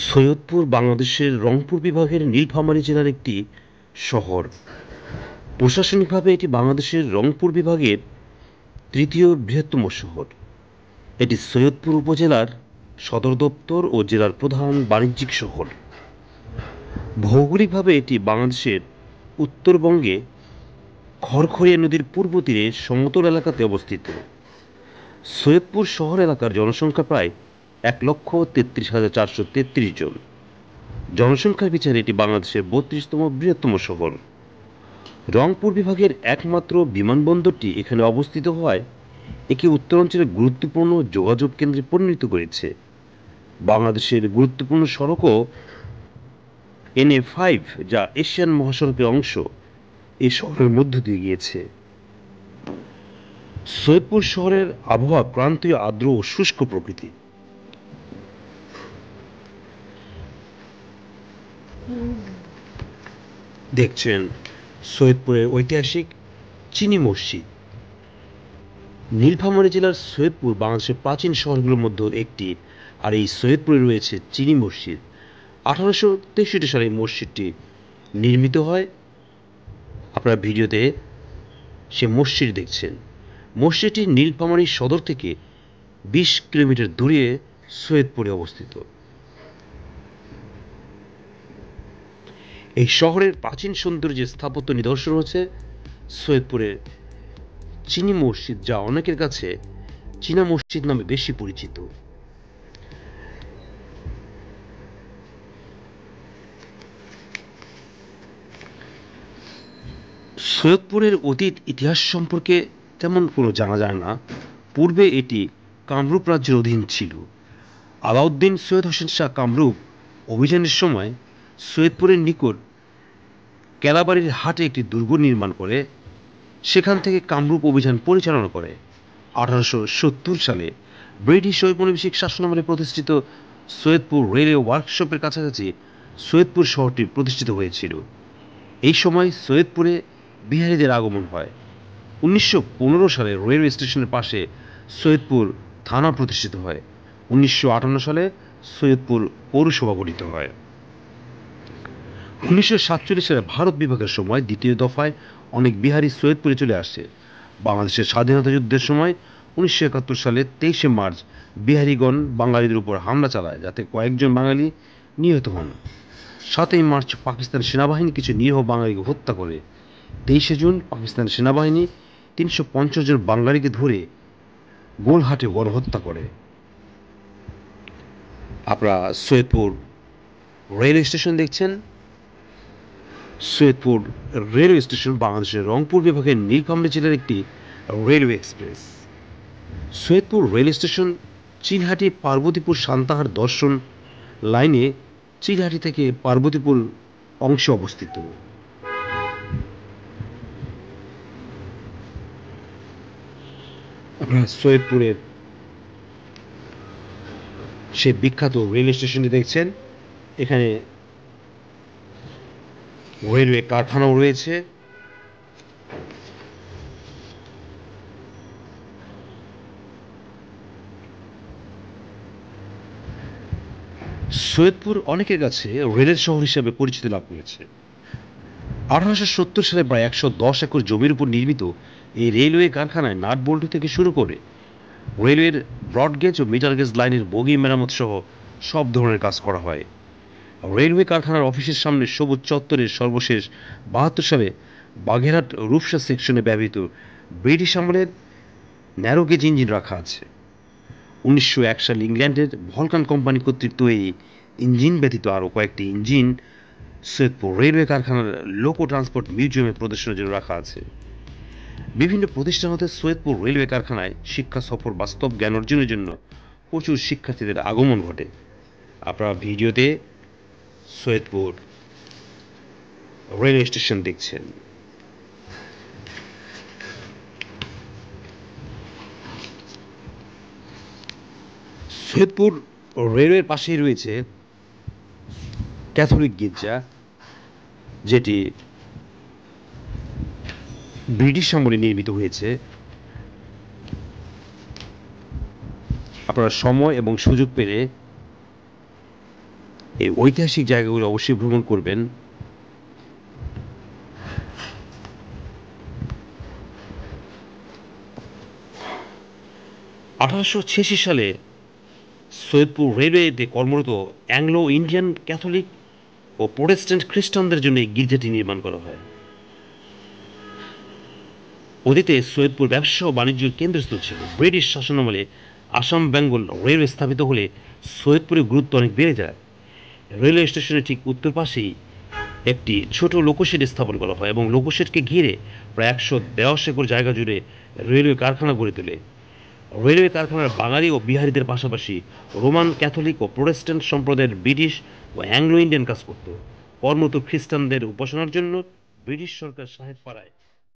সৈয়দপুর বাংলাদেশের রংপুর বিভাগের নীলফামারী জেলার একটি শহর। প্রশাসনিকভাবে এটি বাংলাদেশের রংপুর বিভাগের তৃতীয় বৃহত্তম শহর। এটি সৈয়দপুর উপজেলার সদর দপ্তর ও জেলার প্রধান বাণিজ্যিক শহর। ভৌগোলিকভাবে এটি বাংলাদেশের উত্তরবঙ্গে খড়খড়িয়া নদীর পূর্ব তীরে সমতল এলাকাতে অবস্থিত। সৈয়দপুর শহর এলাকার জনসংখ্যা প্রায় 1,33,433 জন। জনসংখ্যার বিচারে এটি বাংলাদেশের 32তম বৃহত্তম শহর। রংপুর বিভাগের একমাত্র বিমানবন্দরটি এখানে অবস্থিত হওয়ায় একে উত্তরাঞ্চলের গুরুত্বপূর্ণ যোগাযোগ কেন্দ্রে পরিণত করেছে। বাংলাদেশের গুরুত্বপূর্ণ সড়কও NA5, যা এশিয়ান মহাসড়কের অংশ, এই শহরের মধ্য দিয়ে গিয়েছে। সৈয়দপুর শহরের আবহাওয়া ক্রান্তীয়, আর্দ্র ও শুষ্ক প্রকৃতির। দেখছেন সৈয়দপুরের ঐতিহাসিক চিনি মসজিদ। নীলফামারী জেলার সৈয়দপুর বাংলাদেশের প্রাচীন শহরগুলোর মধ্যে একটি, আর এই সৈয়দপুরে রয়েছে চিনি মসজিদ। 1863 সালে এই মসজিদটি নির্মিত হয়। আপনারা ভিডিওতে সে মসজিদ দেখছেন। মসজিদটি নীলফামারী সদর থেকে 20 কিলোমিটার দূরে সৈয়দপুরে অবস্থিত। এই শহরের প্রাচীন সৌন্দর্যের স্থাপত্য নিদর্শন হচ্ছে সৈয়দপুরের চিনি মসজিদ, যা অনেকের কাছে চীনা মসজিদ নামে বেশি পরিচিত। সৈয়দপুরের অতীত ইতিহাস সম্পর্কে তেমন কোনো জানা যায় না। পূর্বে এটি কামরূপ রাজ্যের অধীন ছিল। আলাউদ্দিন সৈয়দ হোসেন শাহ কামরূপ অভিযানের সময় সৈয়দপুরের নিকট কেলাবাড়ির হাটে একটি দুর্গ নির্মাণ করে সেখান থেকে কামরূপ অভিযান পরিচালনা করে। 1870 সালে ব্রিটিশ ঔপনিবেশিক শাসনামলে প্রতিষ্ঠিত সৈয়দপুর রেলওয়ে ওয়ার্কশপের কাছাকাছি সৈয়দপুর শহরটি প্রতিষ্ঠিত হয়েছিল। এই সময় সৈয়দপুরে বিহারিদের আগমন হয়। 1915 সালে রেলওয়ে স্টেশনের পাশে সৈয়দপুর থানা প্রতিষ্ঠিত হয়। 1958 সালে সৈয়দপুর পৌরসভা গঠিত হয়। 1947 সালে ভারত বিভাগের সময় দ্বিতীয় দফায় অনেক বিহারি সৈয়দপুরে চলে আসে। বাংলাদেশের স্বাধীনতা যুদ্ধের সময় 1971 সালে 23শে মার্চ বিহারিগণ বাঙালিদের উপর হামলা চালায়, যাতে কয়েকজন বাঙালি নিহত হন। 7ই মার্চ পাকিস্তান সেনাবাহিনী কিছু নিরীহ বাঙালিকে হত্যা করে। 23শে জুন পাকিস্তান সেনাবাহিনী 350 জন বাঙালিকে ধরে গোলহাটে গণহত্যা করে। আপনারা সৈয়দপুর রেলওয়ে স্টেশন দেখছেন। সৈয়দপুর রেলওয়ে স্টেশন বাংলাদেশের রংপুর বিভাগের নীলফামারী জেলার একটি railway express. Saidpur rail station Chilahati Parbatipur Santahar দর্শন লাইনে চিলহাটি থেকে পার্বতীপুর অংশে অবস্থিত। আপনারা সৈয়দপুরের সে বিখ্যাত রেল স্টেশনটি দেখছেন। এখানে রেলওয়ে কারখানাও রয়েছে। সৈয়দপুর অনেকের কাছে রেলের শহর হিসেবে পরিচিতি লাভ করেছে। 1870 সালে প্রায় 110 একর জমির উপর নির্মিত এই রেলওয়ে কারখানায় নাট বল্টু থেকে শুরু করে রেলওয়ের ব্রডগেজ ও মিটার গেজ লাইনের বগি মেরামত সহ সব ধরনের কাজ করা হয়। রেলওয়ে কারখানার অফিসের সামনে সবুজ চত্বরের সর্বশেষ 72 সালে বাগেরহাট রূপসা সেকশনে ব্যবহৃত ব্রিটিশ আমলের ন্যারো গেজ ইঞ্জিন রাখা আছে। 1901 সালে ইংল্যান্ডের ভলকান কোম্পানি কর্তৃক তৈরি ইঞ্জিন ব্যতীত আরও কয়েকটি ইঞ্জিন সৈয়দপুর রেলওয়ে কারখানার লোকো ট্রান্সপোর্ট মিউজিয়ামে প্রদর্শনের জন্য রাখা আছে। বিভিন্ন প্রতিষ্ঠান হতে সৈয়দপুর রেলওয়ে কারখানায় শিক্ষা সফর বাস্তব জ্ঞান অর্জনের জন্য প্রচুর শিক্ষার্থীদের আগমন ঘটে। আপনারা ভিডিওতে সৈয়দপুর রেলওয়ে স্টেশন দেখছেন। সৈয়দপুর রেলওয়ের পাশেই রয়েছে ক্যাথলিক গির্জা, যেটি ব্রিটিশ আমলে নির্মিত হয়েছে। আপনারা সময় এবং সুযোগ পেলে এই ঐতিহাসিক জায়গাগুলো অবশ্যই ভ্রমণ করবেন। 1886 সালে সৈয়দপুর রেলওয়েতে কর্মরত অ্যাংলো ইন্ডিয়ান ক্যাথলিক ও প্রোটেস্ট্যান্ট খ্রিস্টানদের জন্য এই গির্জাটি নির্মাণ করা হয়। অতীতে সৈয়দপুর ব্যবসা ও বাণিজ্যের কেন্দ্রস্থল ছিল। ব্রিটিশ শাসনামলে আসাম বেঙ্গল রেলওয়ে স্থাপিত হলে সৈয়দপুরের গুরুত্ব অনেক বেড়ে যায়। রেলওয়ে স্টেশনের ঠিক উত্তর পাশেই একটি ছোট লোকোশেড স্থাপন করা হয় এবং লোকোশেডকে ঘিরে প্রায় 110 একর জায়গা জুড়ে রেলওয়ে কারখানা গড়ে তোলে। রেলওয়ে কারখানার বাঙালি ও বিহারিদের পাশাপাশি রোমান ক্যাথলিক ও প্রোটেস্ট্যান্ট সম্প্রদায়ের ব্রিটিশ ও অ্যাংলো ইন্ডিয়ান কাজ করত। কর্মরত খ্রিস্টানদের উপাসনার জন্য ব্রিটিশ সরকার সাহেব পাড়ায়